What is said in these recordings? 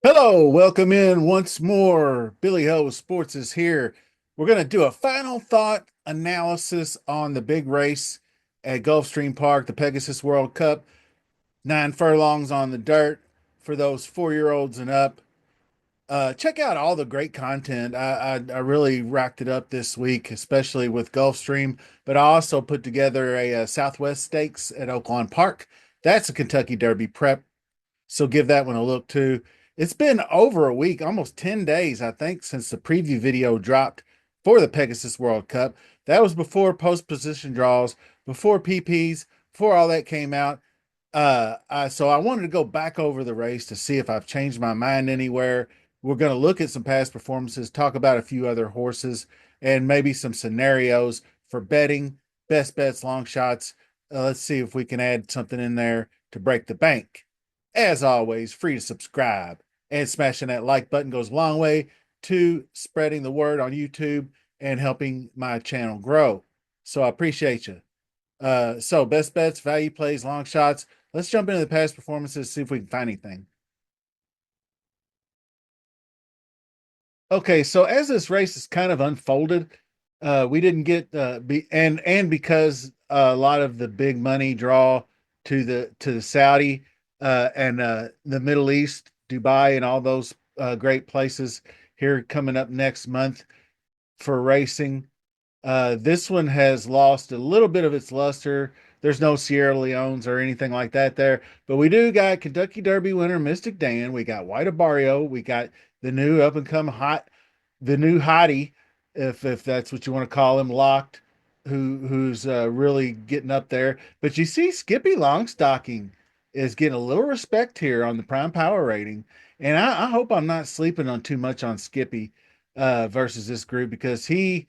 Hello, welcome in once more. Billy Ho Sports is here. We're going to do a final thought analysis on the big race at Gulfstream Park, the Pegasus World Cup. 9 furlongs on the dirt for those 4-year-olds and up. Check out all the great content. I really racked it up this week, especially with Gulfstream, but I also put together a Southwest Stakes at Oaklawn Park. That's a Kentucky Derby prep, so give that one a look too. It's been over a week, almost 10 days, I think, since the preview video dropped for the Pegasus World Cup. That was before post position draws, before PPs, before all that came out. So I wanted to go back over the race to see if I've changed my mind anywhere. We're going to look at some past performances, talk about a few other horses, and maybe some scenarios for betting, best bets, long shots. Let's see if we can add something in there to break the bank. As always, free to subscribe, and smashing that like button goes a long way to spreading the word on YouTube and helping my channel grow. So I appreciate you. So best bets, value plays, long shots. Let's jump into the past performances, see if we can find anything. Okay, so as this race is kind of unfolded, we didn't get because a lot of the big money draw to the Saudi and the Middle East, Dubai, and all those great places here coming up next month for racing. This one has lost a little bit of its luster. There's no Sierra Leones or anything like that there, but we do got Kentucky Derby winner Mystik Dan. We got White Abarrio. We got the new up and come the new hottie, if that's what you want to call him, locked, who's really getting up there. But you see, Skippy Longstocking is getting a little respect here on the Prime Power rating, and I hope I'm not sleeping on too much on Skippy versus this group because he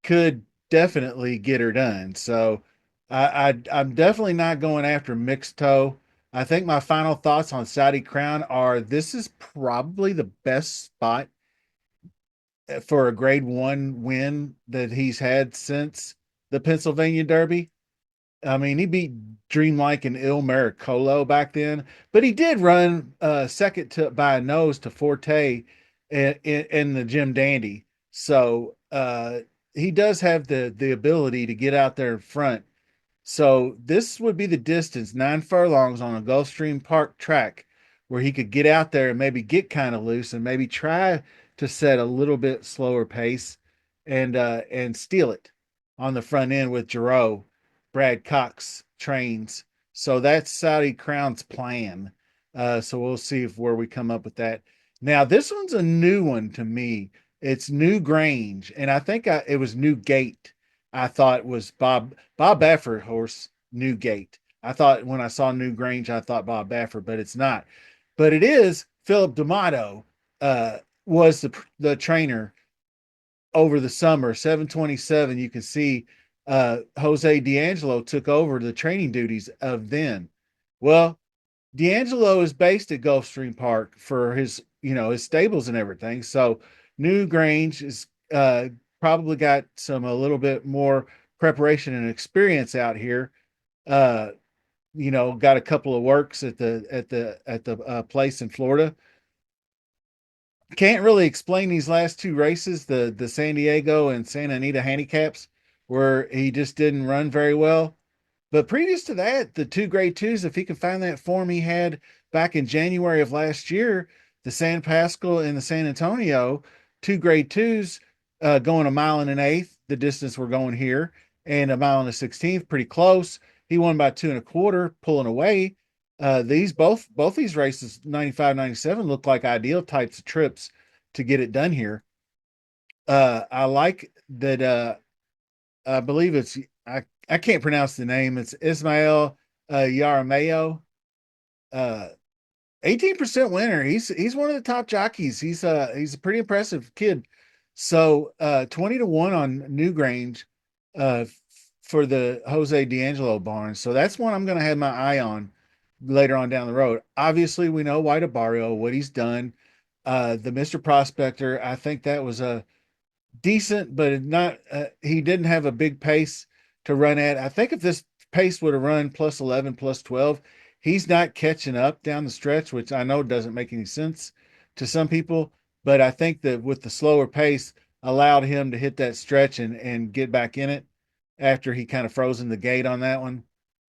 could definitely get her done. So I'm definitely not going after mixed toe. I think my final thoughts on Saudi Crown are this is probably the best spot for a grade 1 win that he's had since the Pennsylvania Derby. I mean, he beat Dreamlike and Il Miracolo back then, but he did run second to by a nose to Forte in the Jim Dandy. So he does have the ability to get out there in front. So this would be the distance, 9 furlongs on a Gulfstream Park track where he could get out there and maybe get kind of loose and maybe try to set a little bit slower pace and steal it on the front end with Giroux. Brad Cox trains. So that's Saudi Crown's plan. So we'll see if where we come up with that. Now this one's a new one to me. It's New Grange, and I think it was New Gate. I thought it was Bob Baffert horse Newgate. I thought when I saw New Grange, I thought Bob Baffert, but it's not. But it is Philip D'Amato was the trainer over the summer. 727, you can see Jose D'Angelo took over the training duties of then. Well, D'Angelo is based at Gulfstream Park for his stables and everything. So New Grange is probably got some a little bit more preparation and experience out here. Uh, got a couple of works at the place in Florida. Can't really explain these last two races, the San Diego and Santa Anita handicaps, where he just didn't run very well. But previous to that, the two grade twos, if he could find that form he had back in January of last year, the San Pascal and the San Antonio, two grade twos going a mile and an eighth, the distance we're going here, and a mile and a 16th, pretty close. He won by 2 1/4, pulling away. These both these races, 95, 97, look like ideal types of trips to get it done here. I like that I believe I can't pronounce the name. It's Ismael Yarameo. Uh 18% winner. He's one of the top jockeys. He's a pretty impressive kid. So 20 to 1 on Newgrange uh for the Jose D'Angelo barn. So that's one I'm gonna have my eye on later on down the road. Obviously, we know White Abarrio, what he's done. The Mr. Prospector, I think that was decent, but not. He didn't have a big pace to run at. I think if this pace would have run plus 11, plus 12, he's not catching up down the stretch, which I know doesn't make any sense to some people. But I think that with the slower pace, allowed him to hit that stretch and get back in it after he kind of frozen the gate on that one.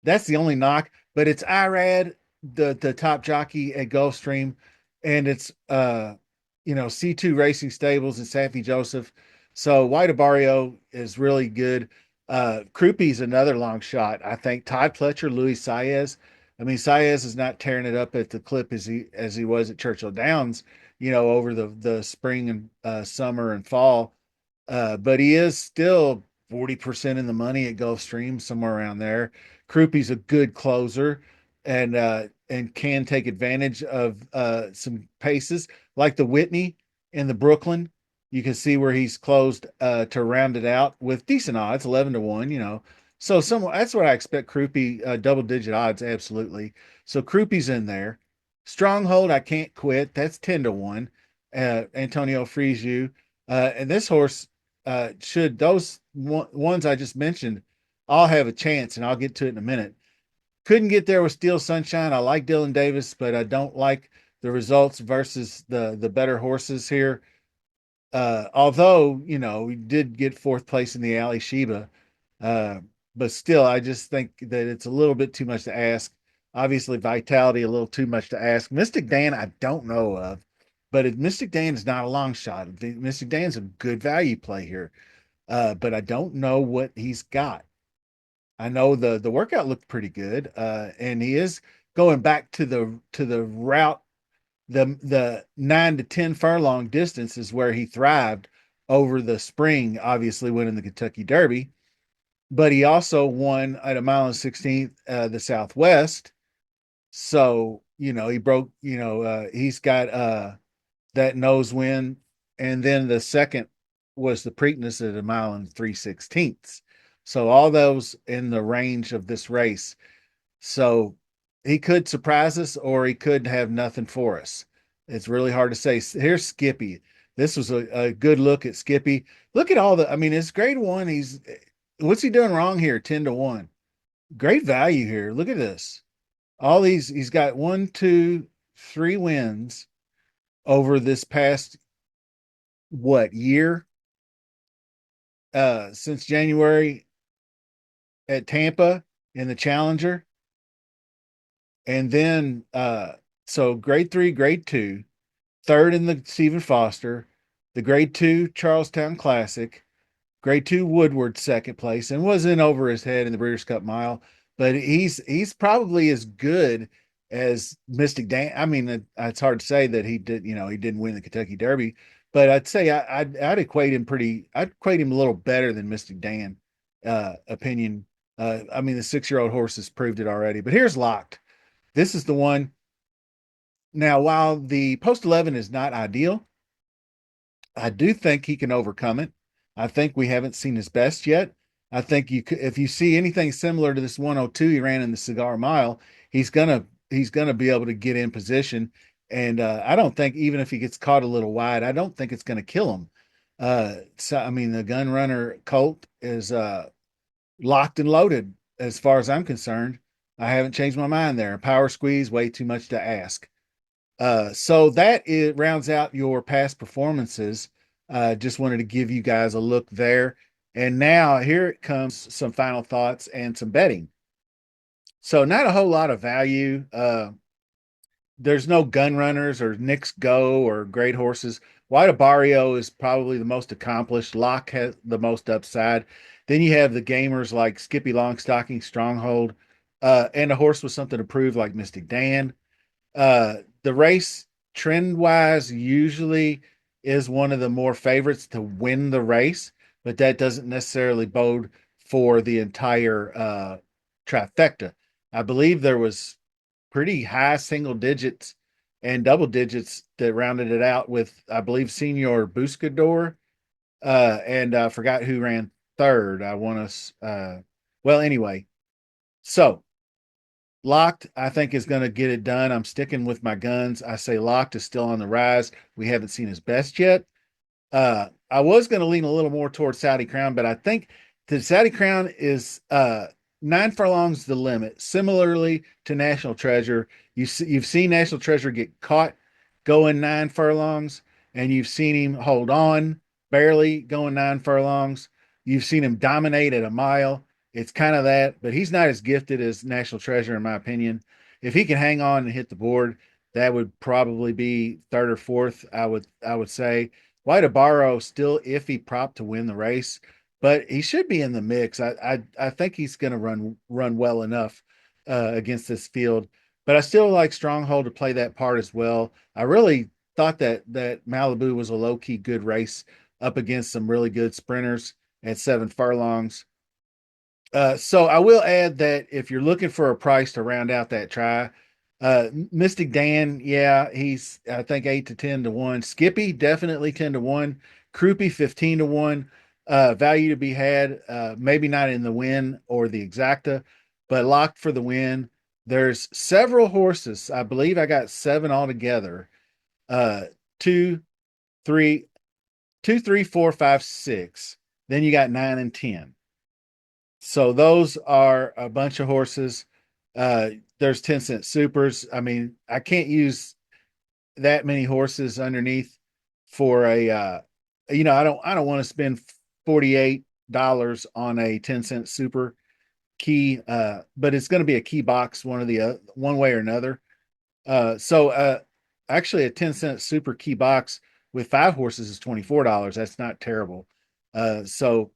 That's the only knock. But it's Irad, the top jockey at Gulfstream, and it's C2 Racing Stables and Saffy Joseph. So White Abarrio is really good. Crouppy's another long shot. I think Todd Pletcher, Luis Saez. I mean, Saez is not tearing it up at the clip as he was at Churchill Downs, over the spring and summer and fall. But he is still 40% in the money at Gulfstream, somewhere around there. Crouppy's a good closer and can take advantage of some paces like the Whitney and the Brooklyn. You can see where he's closed to round it out with decent odds, 11-1. So that's what I expect. Crouppy double digit odds, absolutely. So Crouppy's in there. Stronghold, I can't quit. That's 10-1. Antonio Friesiu. And this horse should those ones I just mentioned all have a chance, and I'll get to it in a minute. Couldn't get there with Steel Sunshine. I like Dylan Davis, but I don't like the results versus the better horses here. Although we did get fourth place in the Alley Sheba, uh, but still, I just think that it's a little bit too much to ask. Obviously, Vitality a little too much to ask. Mystik Dan, I don't know of, but Mystik Dan is not a long shot. Mystik Dan's a good value play here, but I don't know what he's got. I know the workout looked pretty good, and he is going back to the route. The 9 to 10 furlong distance is where he thrived over the spring. Obviously, winning the Kentucky Derby, but he also won at a mile and 16th the Southwest. So he broke. He's got that nose win, and then the second was the Preakness at a mile and 3/16. So all those in the range of this race. So he could surprise us, or he could have nothing for us. It's really hard to say. Here's Skippy. This was a good look at Skippy. Look at all the. I mean, it's grade one. What's he doing wrong here? 10-1. Great value here. Look at this. All these. He's got 1, 2, 3 wins over this past what year? Since January at Tampa in the Challenger, and then so grade three, grade two, third in the Stephen Foster, the grade two Charlestown Classic, grade two Woodward second place, and was in over his head in the Breeders' Cup Mile. But he's probably as good as Mystik Dan. I mean, it's hard to say that he did. He didn't win the Kentucky Derby, but I'd say I'd equate him pretty. I'd equate him a little better than Mystik Dan. Opinion. I mean, the 6-year-old horse has proved it already. But here's Locked. This is the one. Now, while the post 11 is not ideal, I do think he can overcome it. I think we haven't seen his best yet. I think if you see anything similar to this 102 he ran in the Cigar Mile, he's gonna be able to get in position. And I don't think even if he gets caught a little wide, I don't think it's gonna kill him. So I mean, the gun runner Colt is locked and loaded as far as I'm concerned. I haven't changed my mind there. Power squeeze, way too much to ask. So that rounds out your past performances. Just wanted to give you guys a look there. And now here it comes some final thoughts and some betting. So not a whole lot of value. There's no gun runners or Knicks Go or great horses. White Barrio is probably the most accomplished. Locke has the most upside. Then you have the gamers like Skippy Longstocking, Stronghold, and a horse with something to prove like Mystik Dan. The race trend wise usually is one of the more favorites to win the race, but that doesn't necessarily bode for the entire trifecta. I believe there was pretty high single digits and double digits that rounded it out with, I believe, Senior Buscador. And I forgot who ran third. I want to, well, anyway. So Locked, I think, is going to get it done. I'm sticking with my guns. I say Locked is still on the rise. We haven't seen his best yet. I was going to lean a little more towards Saudi Crown, but I think the Saudi Crown is 9 furlongs the limit. Similarly to National Treasure, you've seen National Treasure get caught going 9 furlongs, and you've seen him hold on barely going 9 furlongs. You've seen him dominate at a mile. It's kind of that, but he's not as gifted as National Treasure, in my opinion. If he can hang on and hit the board, that would probably be third or fourth. I would say White Abarro still iffy prop to win the race, but he should be in the mix. I think he's going to run well enough against this field. But I still like Stronghold to play that part as well. I really thought that Malibu was a low key good race up against some really good sprinters at 7 furlongs. So I will add that if you're looking for a price to round out that try, Mystik Dan, yeah, he's I think 8 to 10 to 1. Skippy definitely 10 to 1. Croupy 15 to 1. Value to be had, maybe not in the win or the exacta, but locked for the win. There's several horses. I believe I got seven altogether. Uh, two, three, 2, 3, 4, 5, 6. Then you got 9 and 10. So those are a bunch of horses. There's 10-cent supers. I mean, I can't use that many horses underneath for I don't want to spend $48 on a 10-cent super key, but it's going to be a key box one way or another. So actually a 10-cent super key box with 5 horses is $24. That's not terrible. So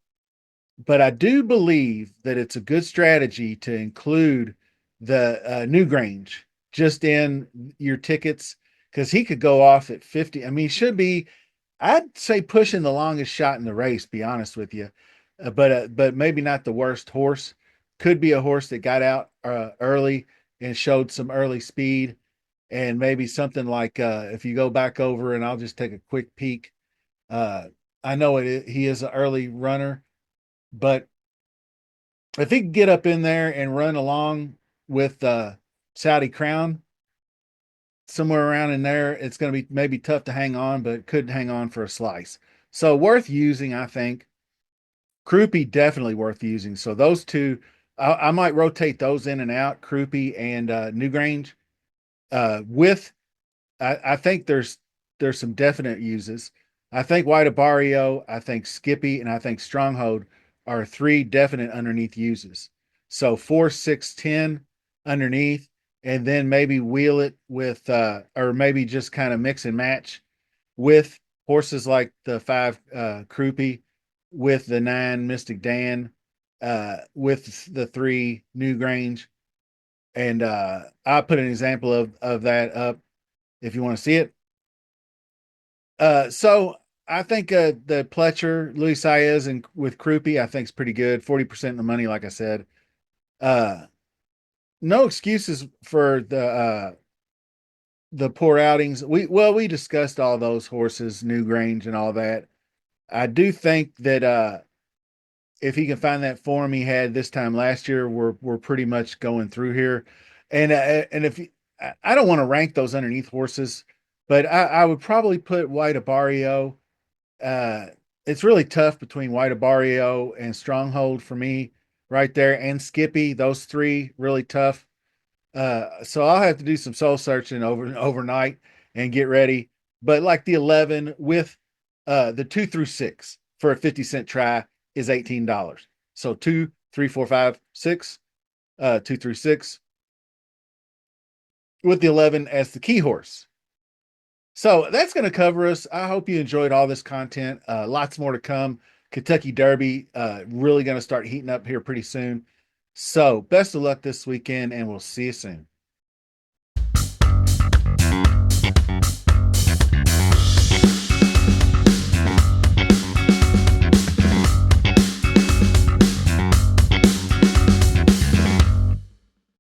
but I do believe that it's a good strategy to include the Newgrange just in your tickets because he could go off at 50. I mean, he should be, I'd say, pushing the longest shot in the race, be honest with you. But maybe not the worst horse. Could be a horse that got out early and showed some early speed. And maybe something like if you go back over and I'll just take a quick peek. Uh, I know he is an early runner, but if he can get up in there and run along with Saudi Crown somewhere around in there, it's going to be maybe tough to hang on, but could hang on for a slice. So worth using, I think. Croupy definitely worth using. So those two, I might rotate those in and out, Croupy and Newgrange. With I think there's some definite uses. I think White Barrio, I think Skippy, and I think Stronghold are three definite underneath uses. So 4, 6, 10 underneath, and then maybe wheel it with or maybe just kind of mix and match with horses like the 5 Croupy, with the 9 Mystik Dan, with the 3 Newgrange. And I put an example of that up if you want to see it. So I think the Pletcher, Luis Saez, and with Croupy, I think is pretty good. 40% of the money, like I said. Uh, no excuses for the poor outings. We discussed all those horses, Newgrange and all that. I do think that if he can find that form he had this time last year, we're pretty much going through here. And if I don't want to rank those underneath horses, but I would probably put White Barrio. Uh, it's really tough between White Barrio and Stronghold for me right there, and Skippy. Those three really tough. So I'll have to do some soul searching overnight and get ready. But like the 11 with the 2 through 6 for a 50-cent try is $18. So 2, 3, 4, 5, 6, 2 through 6 with the 11 as the key horse. So that's going to cover us. I hope you enjoyed all this content. Lots more to come. Kentucky Derby really going to start heating up here pretty soon. So best of luck this weekend, and we'll see you soon.